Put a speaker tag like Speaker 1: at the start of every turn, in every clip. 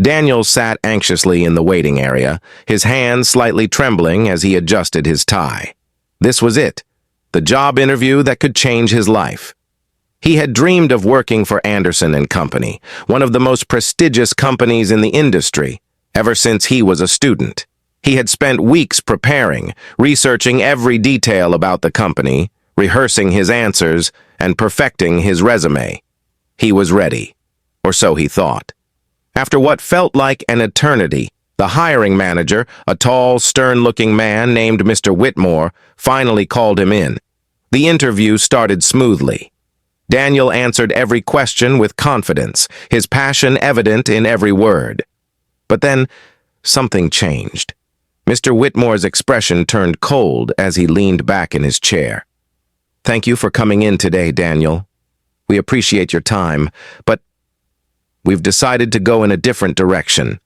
Speaker 1: Daniel sat anxiously in the waiting area, his hands slightly trembling as he adjusted his tie. This was it, the job interview that could change his life. He had dreamed of working for Anderson and Company, one of the most prestigious companies in the industry, ever since he was a student. He had spent weeks preparing, researching every detail about the company, rehearsing his answers, and perfecting his resume. He was ready, or so he thought. After what felt like an eternity, the hiring manager, a tall, stern-looking man named Mr. Whitmore, finally called him in. The interview started smoothly. Daniel answered every question with confidence, his passion evident in every word. But then, something changed. Mr. Whitmore's expression turned cold as he leaned back in his chair. "Thank you for coming in today, Daniel. We appreciate your time, but we've decided to go in a different direction."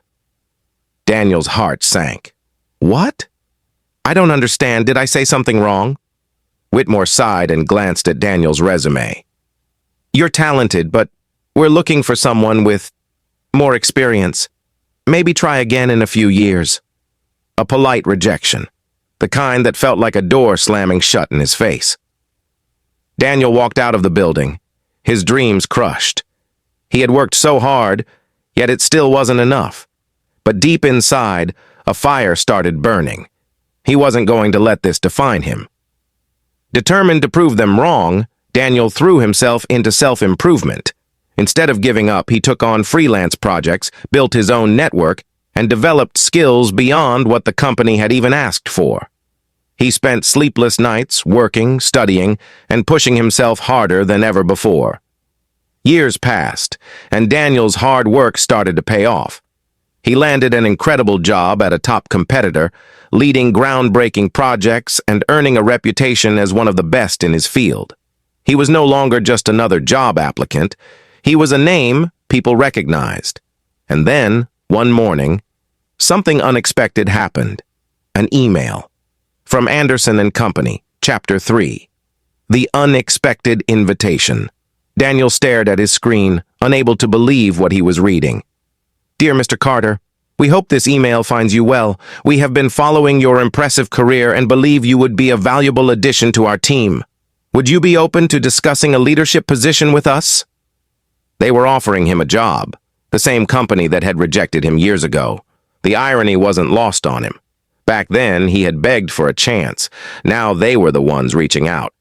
Speaker 1: Daniel's heart sank. "What? I don't understand. Did I say something wrong?" Whitmore sighed and glanced at Daniel's resume. "You're talented, but we're looking for someone with more experience. Maybe try again in a few years." A polite rejection, the kind that felt like a door slamming shut in his face. Daniel walked out of the building, his dreams crushed. He had worked so hard, yet it still wasn't enough. But deep inside, a fire started burning. He wasn't going to let this define him. Determined to prove them wrong, Daniel threw himself into self-improvement. Instead of giving up, he took on freelance projects, built his own network, and developed skills beyond what the company had even asked for. He spent sleepless nights working, studying, and pushing himself harder than ever before. Years passed, and Daniel's hard work started to pay off. He landed an incredible job at a top competitor, leading groundbreaking projects and earning a reputation as one of the best in his field. He was no longer just another job applicant. He was a name people recognized. And then, one morning, something unexpected happened. An email. From Anderson and Company, Chapter 3. The Unexpected Invitation. Daniel stared at his screen, unable to believe what he was reading. "Dear Mr. Carter, we hope this email finds you well. We have been following your impressive career and believe you would be a valuable addition to our team. Would you be open to discussing a leadership position with us?" They were offering him a job, the same company that had rejected him years ago. The irony wasn't lost on him. Back then, he had begged for a chance. Now they were the ones reaching out.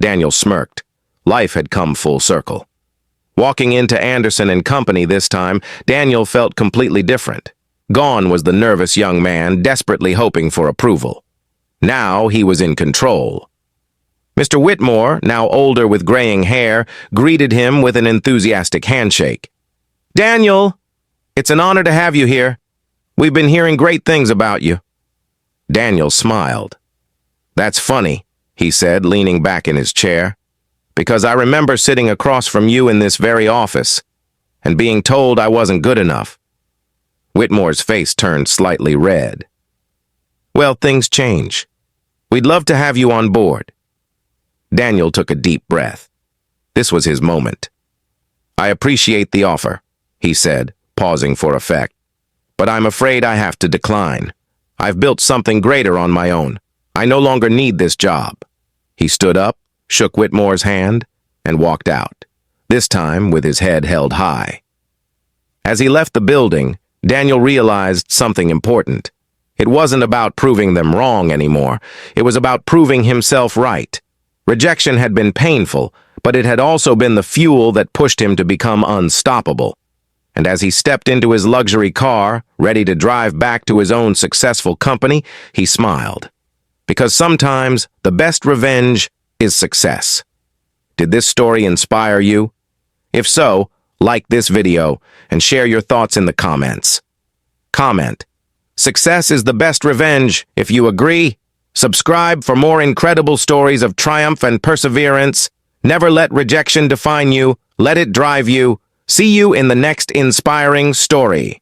Speaker 1: Daniel smirked. Life had come full circle. Walking into Anderson and Company this time, Daniel felt completely different. Gone was the nervous young man, desperately hoping for approval. Now he was in control. Mr. Whitmore, now older with graying hair, greeted him with an enthusiastic handshake. "Daniel, it's an honor to have you here. We've been hearing great things about you." Daniel smiled. "That's funny," he said, leaning back in his chair, "because I remember sitting across from you in this very office and being told I wasn't good enough." Whitmore's face turned slightly red. "Well, things change. We'd love to have you on board." Daniel took a deep breath. This was his moment. "I appreciate the offer," he said, pausing for effect, "but I'm afraid I have to decline. I've built something greater on my own. I no longer need this job." He stood up, shook Whitmore's hand, and walked out, this time with his head held high. As he left the building, Daniel realized something important. It wasn't about proving them wrong anymore. It was about proving himself right. Rejection had been painful, but it had also been the fuel that pushed him to become unstoppable. And as he stepped into his luxury car, ready to drive back to his own successful company, he smiled. Because sometimes the best revenge is success. Did this story inspire you? If so, like this video and share your thoughts in the comments. Comment. Success is the best revenge, if you agree. Subscribe for more incredible stories of triumph and perseverance. Never let rejection define you. Let it drive you. See you in the next inspiring story.